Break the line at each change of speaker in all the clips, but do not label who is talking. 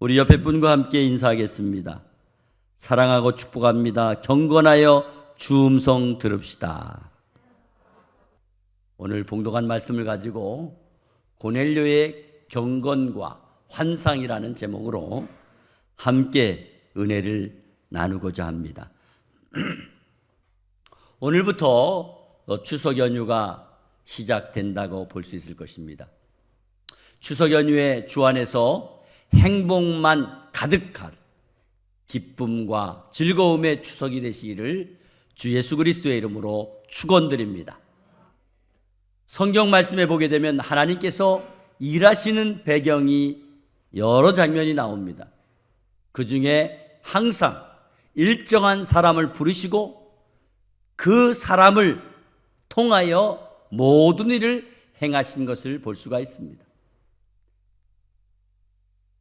우리 옆에 분과 함께 인사하겠습니다. 사랑하고 축복합니다. 경건하여 주 음성 들읍시다. 오늘 봉독한 말씀을 가지고 고넬료의 경건과 환상이라는 제목으로 함께 은혜를 나누고자 합니다. 오늘부터 추석 연휴가 시작된다고 볼 수 있을 것입니다. 추석 연휴의 주 안에서 행복만 가득한 기쁨과 즐거움의 추석이 되시기를 주 예수 그리스도의 이름으로 축원드립니다. 성경 말씀에 보게 되면 하나님께서 일하시는 배경이 여러 장면이 나옵니다. 그 중에 항상 일정한 사람을 부르시고 그 사람을 통하여 모든 일을 행하신 것을 볼 수가 있습니다.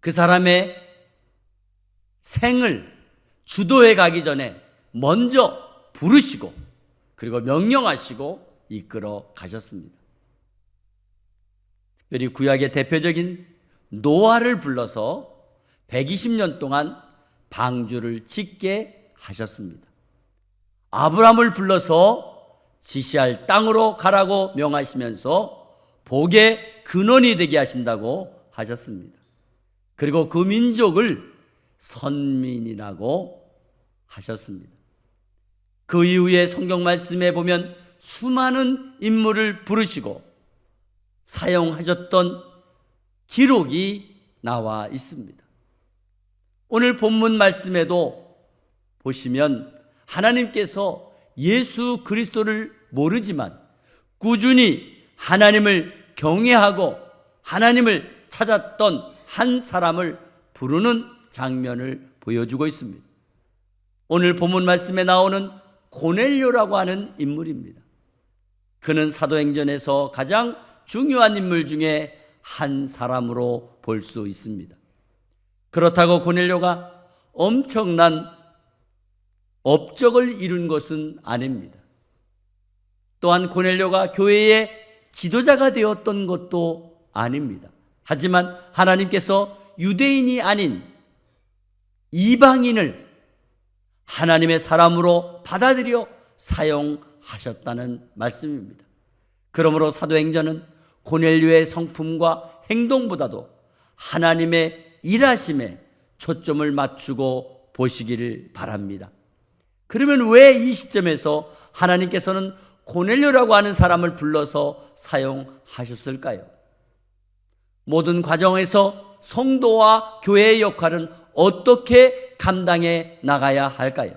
그 사람의 생을 주도해 가기 전에 먼저 부르시고 그리고 명령하시고 이끌어 가셨습니다. 특별히 구약의 대표적인 노아를 불러서 120년 동안 방주를 짓게 하셨습니다. 아브람을 불러서 지시할 땅으로 가라고 명하시면서 복의 근원이 되게 하신다고 하셨습니다. 그리고 그 민족을 선민이라고 하셨습니다. 그 이후에 성경 말씀에 보면 수많은 인물을 부르시고 사용하셨던 기록이 나와 있습니다. 오늘 본문 말씀에도 보시면 하나님께서 예수 그리스도를 모르지만 꾸준히 하나님을 경외하고 하나님을 찾았던 한 사람을 부르는 장면을 보여주고 있습니다. 오늘 본문 말씀에 나오는 고넬료라고 하는 인물입니다. 그는 사도행전에서 가장 중요한 인물 중에 한 사람으로 볼 수 있습니다. 그렇다고 고넬료가 엄청난 업적을 이룬 것은 아닙니다. 또한 고넬료가 교회의 지도자가 되었던 것도 아닙니다. 하지만 하나님께서 유대인이 아닌 이방인을 하나님의 사람으로 받아들여 사용하셨다는 말씀입니다. 그러므로 사도행전은 고넬료의 성품과 행동보다도 하나님의 일하심에 초점을 맞추고 보시기를 바랍니다. 그러면 왜 이 시점에서 하나님께서는 고넬료라고 하는 사람을 불러서 사용하셨을까요? 모든 과정에서 성도와 교회의 역할은 어떻게 감당해 나가야 할까요?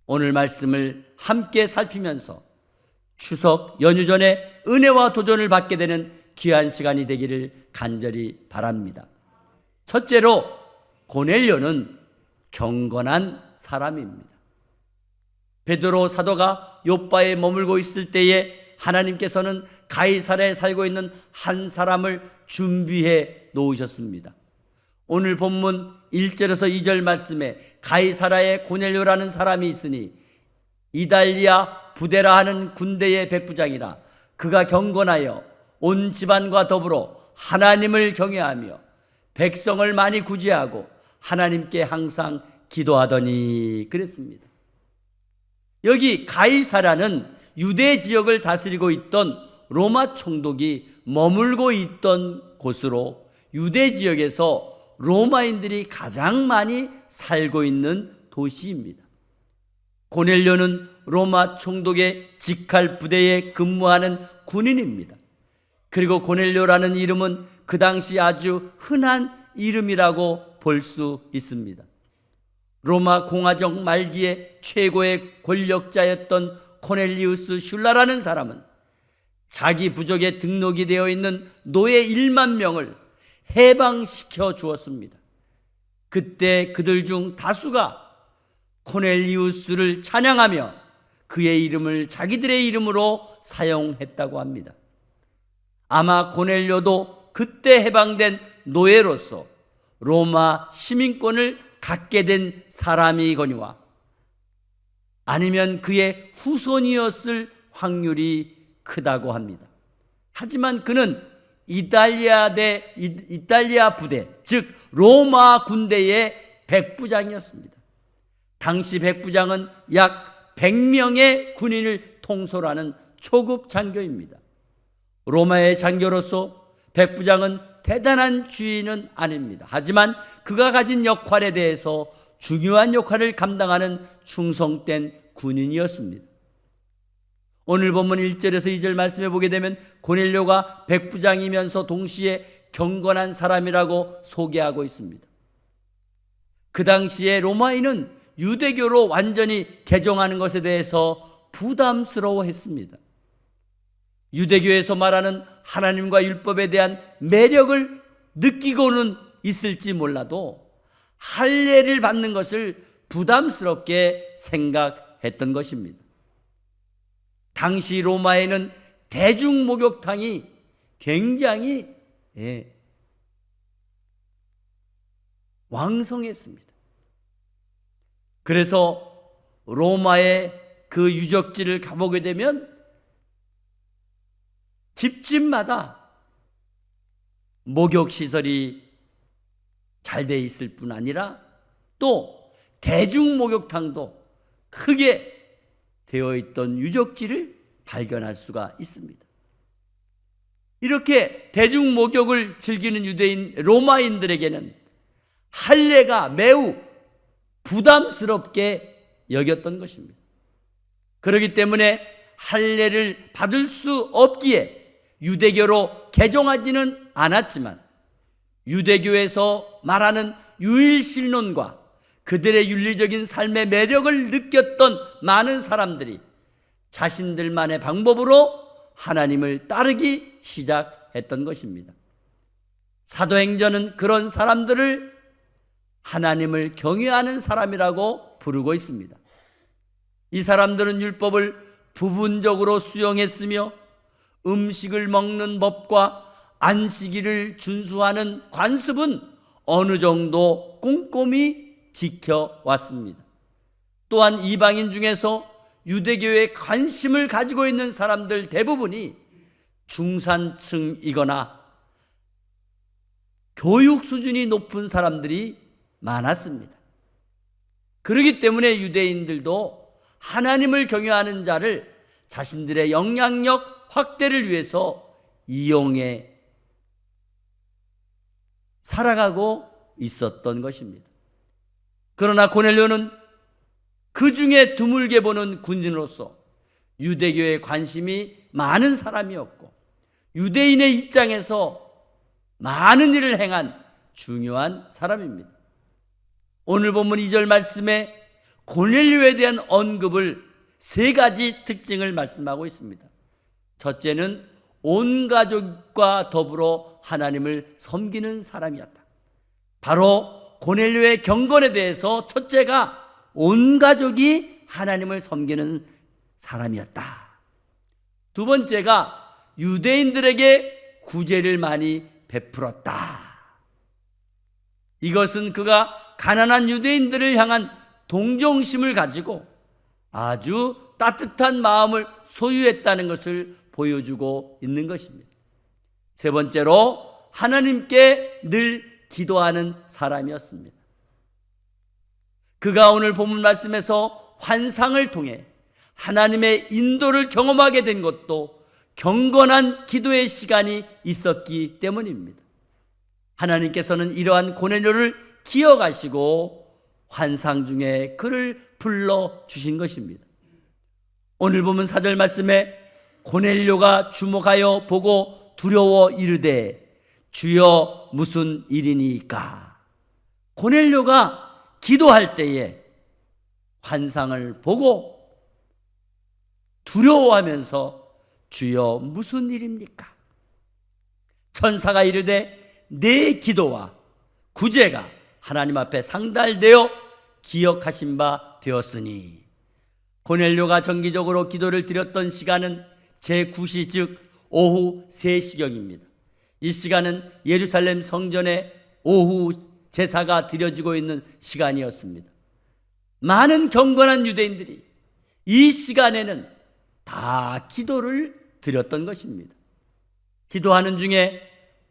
오늘 말씀을 함께 살피면서 추석 연휴 전에 은혜와 도전을 받게 되는 귀한 시간이 되기를 간절히 바랍니다. 첫째로 고넬료는 경건한 사람입니다. 베드로 사도가 욥바에 머물고 있을 때에 하나님께서는 가이사랴에 살고 있는 한 사람을 준비해 놓으셨습니다. 오늘 본문 1절에서 2절 말씀에 가이사랴에 고넬료라는 사람이 있으니 이달리아 부데라 하는 군대의 백부장이라 그가 경건하여 온 집안과 더불어 하나님을 경외하며 백성을 많이 구제하고 하나님께 항상 기도하더니 그랬습니다. 여기 가이사랴는 유대 지역을 다스리고 있던 로마 총독이 머물고 있던 곳으로 유대 지역에서 로마인들이 가장 많이 살고 있는 도시입니다. 고넬료는 로마 총독의 직할 부대에 근무하는 군인입니다. 그리고 고넬료라는 이름은 그 당시 아주 흔한 이름이라고 볼 수 있습니다. 로마 공화정 말기에 최고의 권력자였던 코넬리우스 슐라라는 사람은 자기 부족에 등록이 되어 있는 노예 1만 명을 해방시켜 주었습니다. 그때 그들 중 다수가 코넬리우스를 찬양하며 그의 이름을 자기들의 이름으로 사용했다고 합니다. 아마 고넬료도 그때 해방된 노예로서 로마 시민권을 갖게 된 사람이거니와 아니면 그의 후손이었을 확률이 크다고 합니다. 하지만 그는 이탈리아 부대, 즉 로마 군대의 백부장이었습니다. 당시 백부장은 약 100명의 군인을 통솔하는 초급 장교입니다. 로마의 장교로서 백부장은 대단한 주인은 아닙니다. 하지만 그가 가진 역할에 대해서 중요한 역할을 감당하는 충성된 군인이었습니다. 오늘 본문 1절에서 2절 말씀해 보게 되면 고넬료가 백부장이면서 동시에 경건한 사람이라고 소개하고 있습니다. 그 당시에 로마인은 유대교로 완전히 개종하는 것에 대해서 부담스러워했습니다. 유대교에서 말하는 하나님과 율법에 대한 매력을 느끼고는 있을지 몰라도 할례를 받는 것을 부담스럽게 생각했던 것입니다. 당시 로마에는 대중 목욕탕이 굉장히 왕성했습니다. 그래서 로마의 그 유적지를 가보게 되면 집집마다 목욕시설이 잘 돼 있을 뿐 아니라 또 대중 목욕탕도 크게 되어 있던 유적지를 발견할 수가 있습니다. 이렇게 대중 목욕을 즐기는 유대인 로마인들에게는 할례가 매우 부담스럽게 여겼던 것입니다. 그렇기 때문에 할례를 받을 수 없기에 유대교로 개종하지는 않았지만 유대교에서 말하는 유일신론과 그들의 윤리적인 삶의 매력을 느꼈던 많은 사람들이 자신들만의 방법으로 하나님을 따르기 시작했던 것입니다. 사도행전은 그런 사람들을 하나님을 경외하는 사람이라고 부르고 있습니다. 이 사람들은 율법을 부분적으로 수용했으며 음식을 먹는 법과 안식일을 준수하는 관습은 어느 정도 꼼꼼히 지켜왔습니다. 또한 이방인 중에서 유대교에 관심을 가지고 있는 사람들 대부분이 중산층이거나 교육 수준이 높은 사람들이 많았습니다. 그렇기 때문에 유대인들도 하나님을 경외하는 자를 자신들의 영향력 확대를 위해서 이용해 살아가고 있었던 것입니다. 그러나 고넬료는 그 중에 드물게 보는 군인으로서 유대교에 관심이 많은 사람이었고 유대인의 입장에서 많은 일을 행한 중요한 사람입니다. 오늘 본문 2절 말씀에 고넬료에 대한 언급을 세 가지 특징을 말씀하고 있습니다. 첫째는 온 가족과 더불어 하나님을 섬기는 사람이었다. 바로 고넬료의 경건에 대해서 첫째가 온 가족이 하나님을 섬기는 사람이었다. 두 번째가 유대인들에게 구제를 많이 베풀었다. 이것은 그가 가난한 유대인들을 향한 동정심을 가지고 아주 따뜻한 마음을 소유했다는 것을 보여주고 있는 것입니다. 세 번째로 하나님께 늘 기도하는 사람이었습니다. 그가 오늘 본문 말씀에서 환상을 통해 하나님의 인도를 경험하게 된 것도 경건한 기도의 시간이 있었기 때문입니다. 하나님께서는 이러한 고넬료를 기억하시고 환상 중에 그를 불러주신 것입니다. 오늘 보면 4절 말씀에 고넬료가 주목하여 보고 두려워 이르되 주여 무슨 일이니까. 고넬료가 기도할 때에 환상을 보고 두려워하면서 주여 무슨 일입니까? 천사가 이르되 내 기도와 구제가 하나님 앞에 상달되어 기억하신 바 되었으니. 고넬료가 정기적으로 기도를 드렸던 시간은 제9시 즉 오후 3시경입니다. 이 시간은 예루살렘 성전에 오후 제사가 드려지고 있는 시간이었습니다. 많은 경건한 유대인들이 이 시간에는 다 기도를 드렸던 것입니다. 기도하는 중에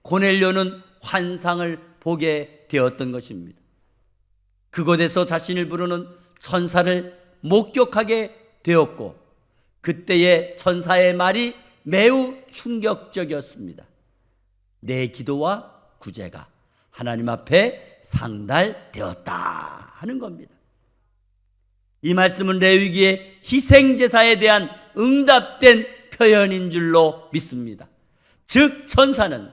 고넬료는 환상을 보게 되었던 것입니다. 그곳에서 자신을 부르는 천사를 목격하게 되었고, 그때의 천사의 말이 매우 충격적이었습니다. 내 기도와 구제가 하나님 앞에 상달되었다 하는 겁니다. 이 말씀은 레위기의 희생제사에 대한 응답된 표현인 줄로 믿습니다. 즉 천사는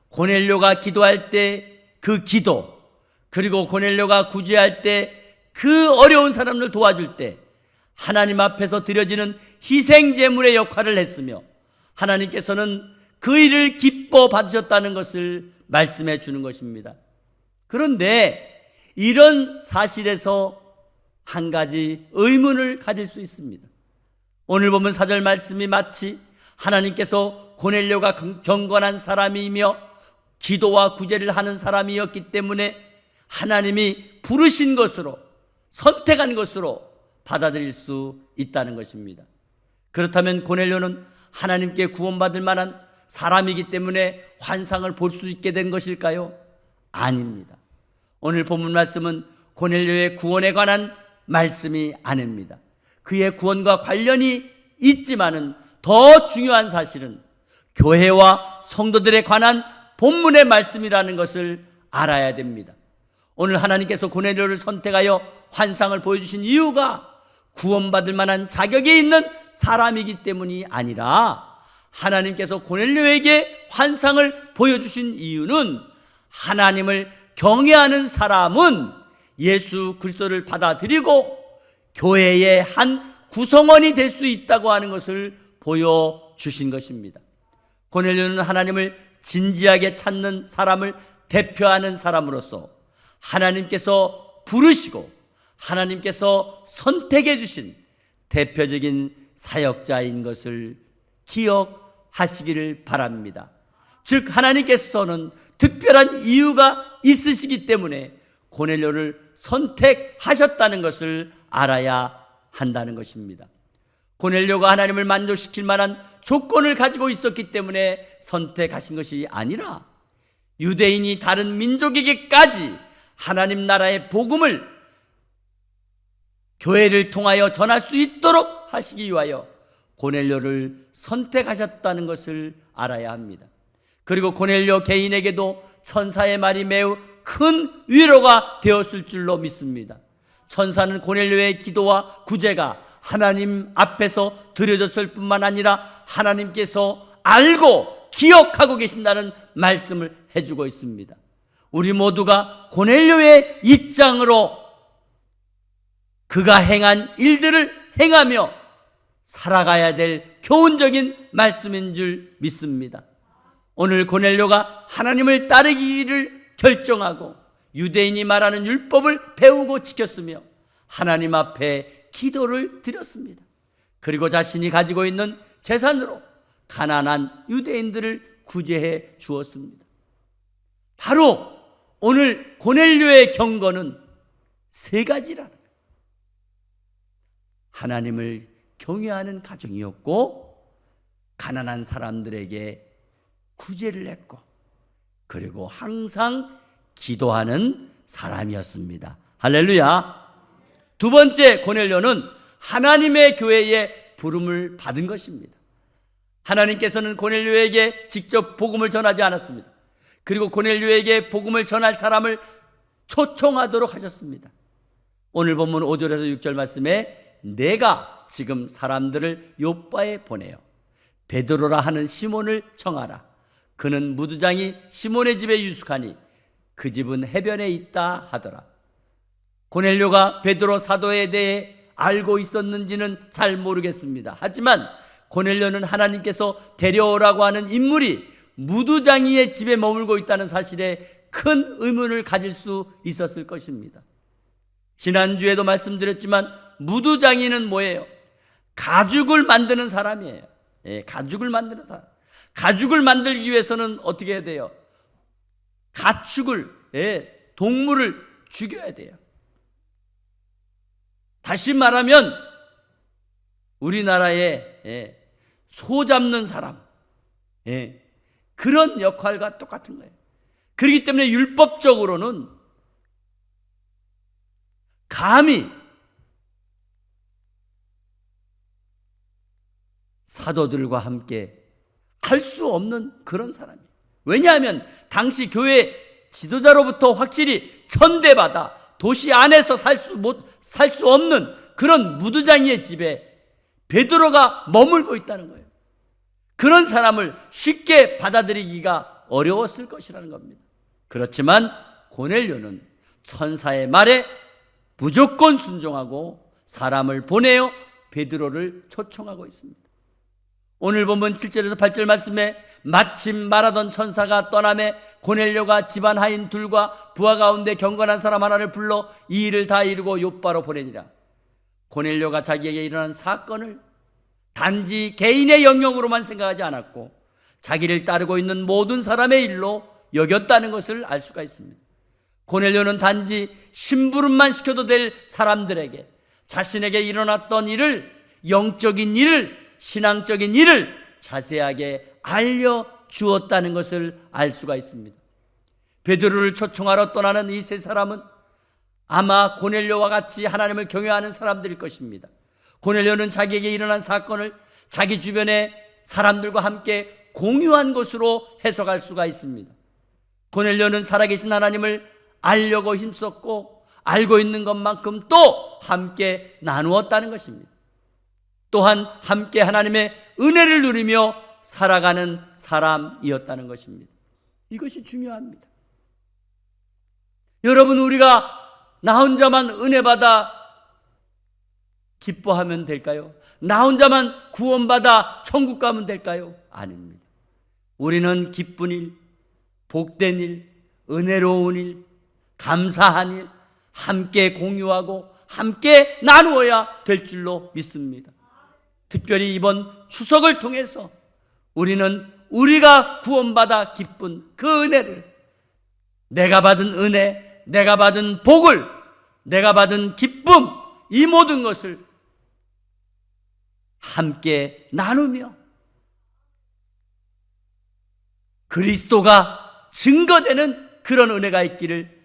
고넬료가 기도할 때 그 기도, 그리고 고넬료가 구제할 때 그 어려운 사람을 도와줄 때 하나님 앞에서 드려지는 희생제물의 역할을 했으며, 하나님께서는 그 일을 기뻐 받으셨다는 것을 말씀해 주는 것입니다. 그런데 이런 사실에서 한 가지 의문을 가질 수 있습니다. 오늘 보면 4절 말씀이 마치 하나님께서 고넬료가 경건한 사람이며 기도와 구제를 하는 사람이었기 때문에 하나님이 부르신 것으로, 선택한 것으로 받아들일 수 있다는 것입니다. 그렇다면 고넬료는 하나님께 구원받을 만한 사람이기 때문에 환상을 볼 수 있게 된 것일까요? 아닙니다. 오늘 본문 말씀은 고넬료의 구원에 관한 말씀이 아닙니다. 그의 구원과 관련이 있지만은 더 중요한 사실은 교회와 성도들에 관한 본문의 말씀이라는 것을 알아야 됩니다. 오늘 하나님께서 고넬료를 선택하여 환상을 보여주신 이유가 구원받을 만한 자격이 있는 사람이기 때문이 아니라, 하나님께서 고넬료에게 환상을 보여주신 이유는 하나님을 경외하는 사람은 예수 그리스도를 받아들이고 교회의 한 구성원이 될 수 있다고 하는 것을 보여주신 것입니다. 고넬료는 하나님을 진지하게 찾는 사람을 대표하는 사람으로서 하나님께서 부르시고 하나님께서 선택해 주신 대표적인 사역자인 것을 기억하시기를 바랍니다. 즉 하나님께서는 특별한 이유가 있으시기 때문에 고넬료를 선택하셨다는 것을 알아야 한다는 것입니다. 고넬료가 하나님을 만족시킬 만한 조건을 가지고 있었기 때문에 선택하신 것이 아니라, 유대인이 다른 민족에게까지 하나님 나라의 복음을 교회를 통하여 전할 수 있도록 하시기 위하여 고넬료를 선택하셨다는 것을 알아야 합니다. 그리고 고넬료 개인에게도 천사의 말이 매우 큰 위로가 되었을 줄로 믿습니다. 천사는 고넬료의 기도와 구제가 하나님 앞에서 드려졌을 뿐만 아니라 하나님께서 알고 기억하고 계신다는 말씀을 해주고 있습니다. 우리 모두가 고넬료의 입장으로 그가 행한 일들을 행하며 살아가야 될 교훈적인 말씀인 줄 믿습니다. 오늘 고넬료가 하나님을 따르기를 결정하고 유대인이 말하는 율법을 배우고 지켰으며 하나님 앞에 기도를 드렸습니다. 그리고 자신이 가지고 있는 재산으로 가난한 유대인들을 구제해 주었습니다. 바로 오늘 고넬료의 경건은 세 가지라는 거예요. 하나님을 경외하는 가정이었고, 가난한 사람들에게 구제를 했고, 그리고 항상 기도하는 사람이었습니다. 할렐루야. 두 번째, 고넬료는 하나님의 교회에 부름을 받은 것입니다. 하나님께서는 고넬료에게 직접 복음을 전하지 않았습니다. 그리고 고넬료에게 복음을 전할 사람을 초청하도록 하셨습니다. 오늘 본문 5절에서 6절 말씀에 내가 지금 사람들을 요빠에 보내요. 베드로라 하는 시몬을 청하라. 그는 무두장이 시몬의 집에 유숙하니 그 집은 해변에 있다 하더라. 고넬료가 베드로 사도에 대해 알고 있었는지는 잘 모르겠습니다. 하지만 고넬료는 하나님께서 데려오라고 하는 인물이 무두장이의 집에 머물고 있다는 사실에 큰 의문을 가질 수 있었을 것입니다. 지난주에도 말씀드렸지만 무두장이는 뭐예요? 가죽을 만드는 사람이에요. 가죽을 만드는 사람. 가죽을 만들기 위해서는 어떻게 해야 돼요? 가축을, 동물을 죽여야 돼요. 다시 말하면 우리나라에 소 잡는 사람, 그런 역할과 똑같은 거예요. 그렇기 때문에 율법적으로는 감히 사도들과 함께 할 수 없는 그런 사람이에요. 왜냐하면 당시 교회 지도자로부터 확실히 천대받아 도시 안에서 살 수 없는 그런 무두장이의 집에 베드로가 머물고 있다는 거예요. 그런 사람을 쉽게 받아들이기가 어려웠을 것이라는 겁니다. 그렇지만 고넬료는 천사의 말에 무조건 순종하고 사람을 보내어 베드로를 초청하고 있습니다. 오늘 본문 7절에서 8절 말씀에 마침 말하던 천사가 떠남에 고넬료가 집안 하인 둘과 부하 가운데 경건한 사람 하나를 불러 이 일을 다 이루고 요바로 보내니라. 고넬료가 자기에게 일어난 사건을 단지 개인의 영역으로만 생각하지 않았고 자기를 따르고 있는 모든 사람의 일로 여겼다는 것을 알 수가 있습니다. 고넬료는 단지 심부름만 시켜도 될 사람들에게 자신에게 일어났던 일을, 영적인 일을, 신앙적인 일을 자세하게 알려주었다는 것을 알 수가 있습니다. 베드로를 초청하러 떠나는 이 세 사람은 아마 고넬료와 같이 하나님을 경외하는 사람들일 것입니다. 고넬료는 자기에게 일어난 사건을 자기 주변의 사람들과 함께 공유한 것으로 해석할 수가 있습니다. 고넬료는 살아계신 하나님을 알려고 힘썼고 알고 있는 것만큼 또 함께 나누었다는 것입니다. 또한 함께 하나님의 은혜를 누리며 살아가는 사람이었다는 것입니다. 이것이 중요합니다. 여러분, 우리가 나 혼자만 은혜 받아 기뻐하면 될까요? 나 혼자만 구원받아 천국 가면 될까요? 아닙니다. 우리는 기쁜 일, 복된 일, 은혜로운 일, 감사한 일 함께 공유하고 함께 나누어야 될 줄로 믿습니다. 특별히 이번 추석을 통해서 우리는 우리가 구원받아 기쁜 그 은혜를, 내가 받은 은혜, 내가 받은 복을, 내가 받은 기쁨, 이 모든 것을 함께 나누며 그리스도가 증거되는 그런 은혜가 있기를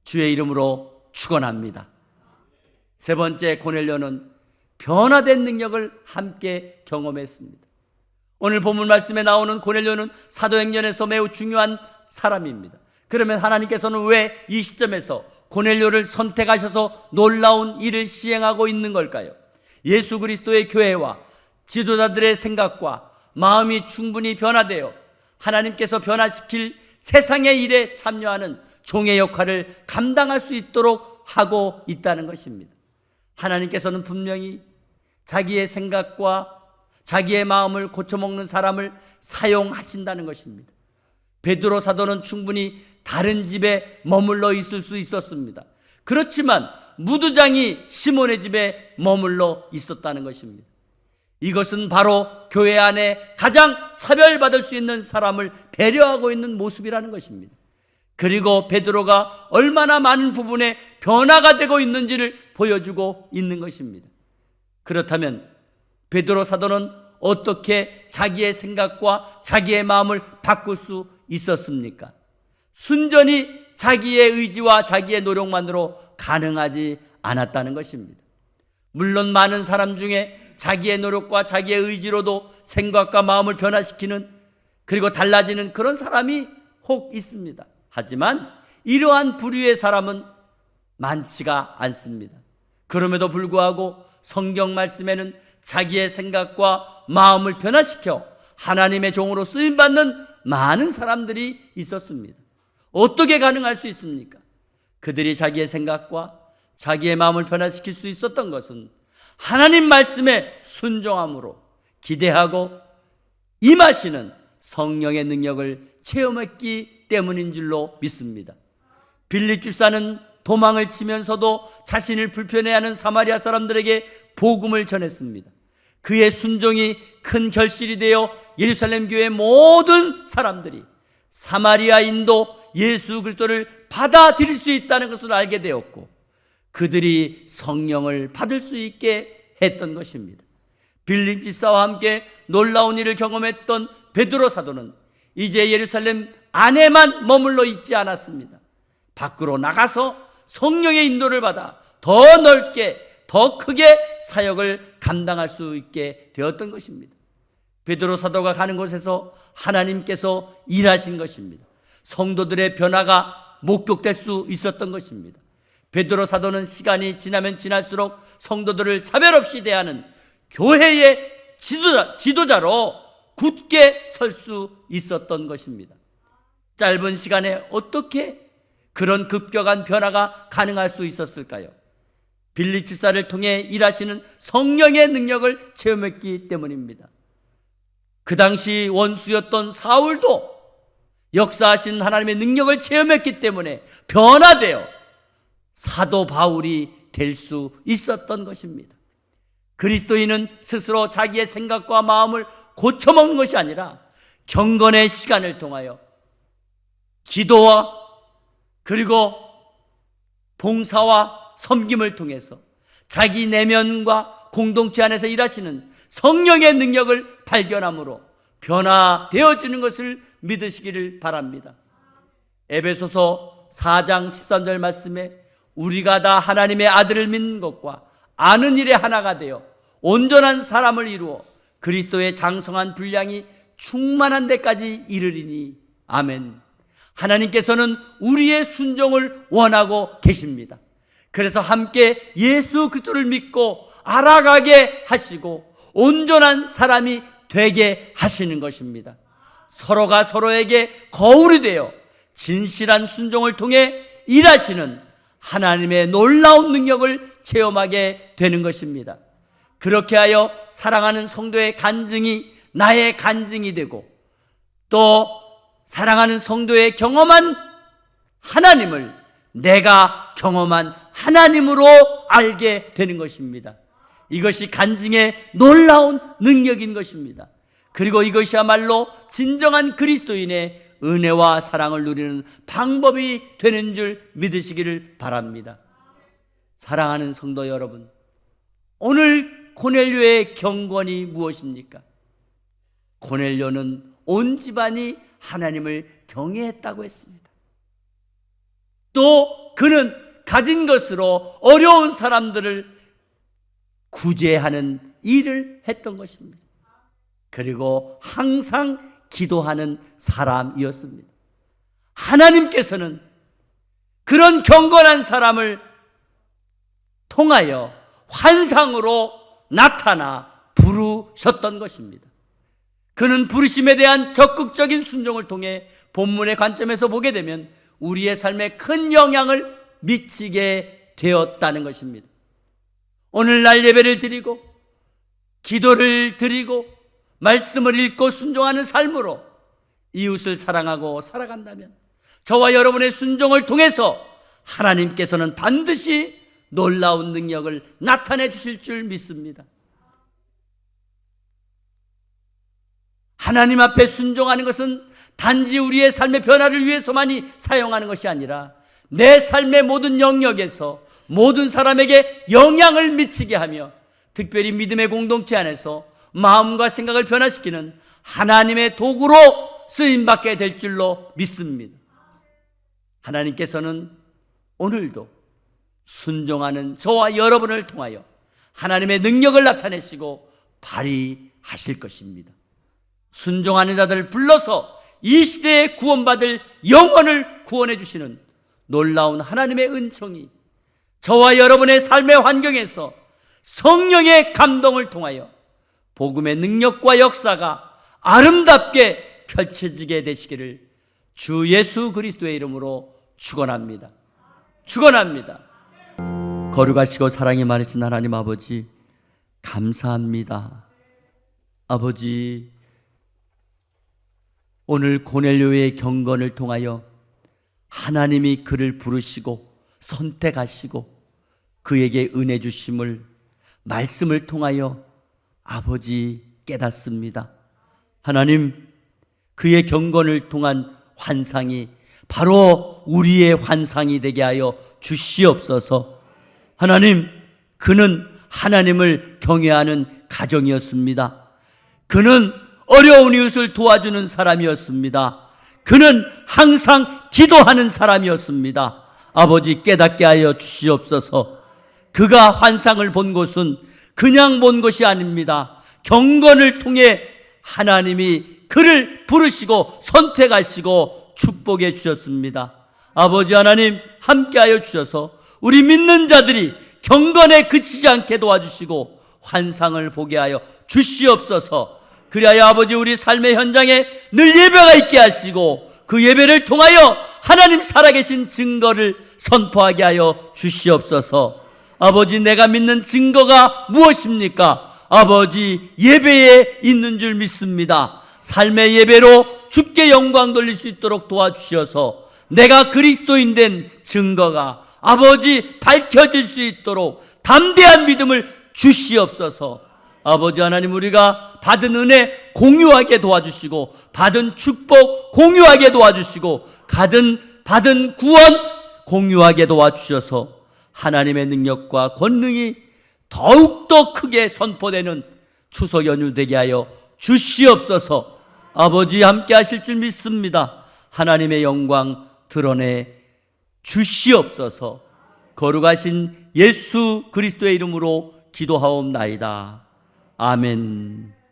주의 이름으로 축원합니다. 세 번째, 고넬료는 변화된 능력을 함께 경험했습니다. 오늘 본문 말씀에 나오는 고넬료는 사도행전에서 매우 중요한 사람입니다. 그러면 하나님께서는 왜 이 시점에서 고넬료를 선택하셔서 놀라운 일을 시행하고 있는 걸까요? 예수 그리스도의 교회와 지도자들의 생각과 마음이 충분히 변화되어 하나님께서 변화시킬 세상의 일에 참여하는 종의 역할을 감당할 수 있도록 하고 있다는 것입니다. 하나님께서는 분명히 자기의 생각과 자기의 마음을 고쳐먹는 사람을 사용하신다는 것입니다. 베드로 사도는 충분히 다른 집에 머물러 있을 수 있었습니다. 그렇지만 무두장이 시몬의 집에 머물러 있었다는 것입니다. 이것은 바로 교회 안에 가장 차별받을 수 있는 사람을 배려하고 있는 모습이라는 것입니다. 그리고 베드로가 얼마나 많은 부분에 변화가 되고 있는지를 보여주고 있는 것입니다. 그렇다면 베드로 사도는 어떻게 자기의 생각과 자기의 마음을 바꿀 수 있었습니까? 순전히 자기의 의지와 자기의 노력만으로 가능하지 않았다는 것입니다. 물론 많은 사람 중에 자기의 노력과 자기의 의지로도 생각과 마음을 변화시키는, 그리고 달라지는 그런 사람이 혹 있습니다. 하지만 이러한 부류의 사람은 많지가 않습니다. 그럼에도 불구하고 성경 말씀에는 자기의 생각과 마음을 변화시켜 하나님의 종으로 쓰임받는 많은 사람들이 있었습니다. 어떻게 가능할 수 있습니까? 그들이 자기의 생각과 자기의 마음을 변화시킬 수 있었던 것은 하나님 말씀에 순종함으로 기대하고 임하시는 성령의 능력을 체험했기 때문인 줄로 믿습니다. 빌립 집사는 도망을 치면서도 자신을 불편해하는 사마리아 사람들에게 복음을 전했습니다. 그의 순종이 큰 결실이 되어 예루살렘 교회의 모든 사람들이 사마리아인도 예수 그리스도를 받아들일 수 있다는 것을 알게 되었고 그들이 성령을 받을 수 있게 했던 것입니다. 빌립 집사와 함께 놀라운 일을 경험했던 베드로 사도는 이제 예루살렘 안에만 머물러 있지 않았습니다. 밖으로 나가서 성령의 인도를 받아 더 넓게, 더 크게 사역을 감당할 수 있게 되었던 것입니다. 베드로 사도가 가는 곳에서 하나님께서 일하신 것입니다. 성도들의 변화가 목격될 수 있었던 것입니다. 베드로 사도는 시간이 지나면 지날수록 성도들을 차별 없이 대하는 교회의 지도자로 굳게 설 수 있었던 것입니다. 짧은 시간에 어떻게 그런 급격한 변화가 가능할 수 있었을까요? 빌립 집사를 통해 일하시는 성령의 능력을 체험했기 때문입니다. 그 당시 원수였던 사울도 역사하신 하나님의 능력을 체험했기 때문에 변화되어 사도 바울이 될 수 있었던 것입니다. 그리스도인은 스스로 자기의 생각과 마음을 고쳐먹는 것이 아니라 경건의 시간을 통하여 기도와 그리고 봉사와 섬김을 통해서 자기 내면과 공동체 안에서 일하시는 성령의 능력을 발견함으로 변화되어지는 것을 믿으시기를 바랍니다. 에베소서 4장 13절 말씀에 우리가 다 하나님의 아들을 믿는 것과 아는 일에 하나가 되어 온전한 사람을 이루어 그리스도의 장성한 분량이 충만한 데까지 이르리니 아멘. 하나님께서는 우리의 순종을 원하고 계십니다. 그래서 함께 예수 그리스도를 믿고 알아가게 하시고 온전한 사람이 되게 하시는 것입니다. 서로가 서로에게 거울이 되어 진실한 순종을 통해 일하시는 하나님의 놀라운 능력을 체험하게 되는 것입니다. 그렇게 하여 사랑하는 성도의 간증이 나의 간증이 되고 또 사랑하는 성도의 경험한 하나님을 내가 경험한 하나님으로 알게 되는 것입니다. 이것이 간증의 놀라운 능력인 것입니다. 그리고 이것이야말로 진정한 그리스도인의 은혜와 사랑을 누리는 방법이 되는 줄 믿으시기를 바랍니다. 사랑하는 성도 여러분, 오늘 고넬료의 경건이 무엇입니까? 고넬료는 온 집안이 하나님을 경외했다고 했습니다. 또 그는 가진 것으로 어려운 사람들을 구제하는 일을 했던 것입니다. 그리고 항상 기도하는 사람이었습니다. 하나님께서는 그런 경건한 사람을 통하여 환상으로 나타나 부르셨던 것입니다. 그는 부르심에 대한 적극적인 순종을 통해 본문의 관점에서 보게 되면 우리의 삶에 큰 영향을 미치게 되었다는 것입니다. 오늘날 예배를 드리고 기도를 드리고 말씀을 읽고 순종하는 삶으로 이웃을 사랑하고 살아간다면 저와 여러분의 순종을 통해서 하나님께서는 반드시 놀라운 능력을 나타내 주실 줄 믿습니다. 하나님 앞에 순종하는 것은 단지 우리의 삶의 변화를 위해서만이 사용하는 것이 아니라 내 삶의 모든 영역에서 모든 사람에게 영향을 미치게 하며 특별히 믿음의 공동체 안에서 마음과 생각을 변화시키는 하나님의 도구로 쓰임받게 될 줄로 믿습니다. 하나님께서는 오늘도 순종하는 저와 여러분을 통하여 하나님의 능력을 나타내시고 발휘하실 것입니다. 순종하는 자들을 불러서 이 시대에 구원받을 영혼을 구원해 주시는 놀라운 하나님의 은총이 저와 여러분의 삶의 환경에서 성령의 감동을 통하여 복음의 능력과 역사가 아름답게 펼쳐지게 되시기를 주 예수 그리스도의 이름으로 축원합니다. 축원합니다. 거룩하시고 사랑이 많으신 하나님 아버지, 감사합니다. 아버지, 오늘 고넬료의 경건을 통하여 하나님이 그를 부르시고 선택하시고 그에게 은혜 주심을 말씀을 통하여 아버지 깨닫습니다. 하나님, 그의 경건을 통한 환상이 바로 우리의 환상이 되게 하여 주시옵소서. 하나님, 그는 하나님을 경외하는 가정이었습니다. 그는 어려운 이웃을 도와주는 사람이었습니다. 그는 항상 기도하는 사람이었습니다. 아버지, 깨닫게 하여 주시옵소서. 그가 환상을 본 것은 그냥 본 것이 아닙니다. 경건을 통해 하나님이 그를 부르시고 선택하시고 축복해 주셨습니다. 아버지 하나님, 함께하여 주셔서 우리 믿는 자들이 경건에 그치지 않게 도와주시고 환상을 보게 하여 주시옵소서. 그리하여 아버지, 우리 삶의 현장에 늘 예배가 있게 하시고 그 예배를 통하여 하나님 살아계신 증거를 선포하게 하여 주시옵소서. 아버지, 내가 믿는 증거가 무엇입니까? 아버지, 예배에 있는 줄 믿습니다. 삶의 예배로 주께 영광 돌릴 수 있도록 도와주셔서 내가 그리스도인 된 증거가 아버지 밝혀질 수 있도록 담대한 믿음을 주시옵소서. 아버지 하나님, 우리가 받은 은혜 공유하게 도와주시고 받은 축복 공유하게 도와주시고 받은 구원 공유하게 도와주셔서 하나님의 능력과 권능이 더욱더 크게 선포되는 추석 연휴 되게 하여 주시옵소서. 아버지, 함께 하실 줄 믿습니다. 하나님의 영광 드러내 주시옵소서. 거룩하신 예수 그리스도의 이름으로 기도하옵나이다. 아멘.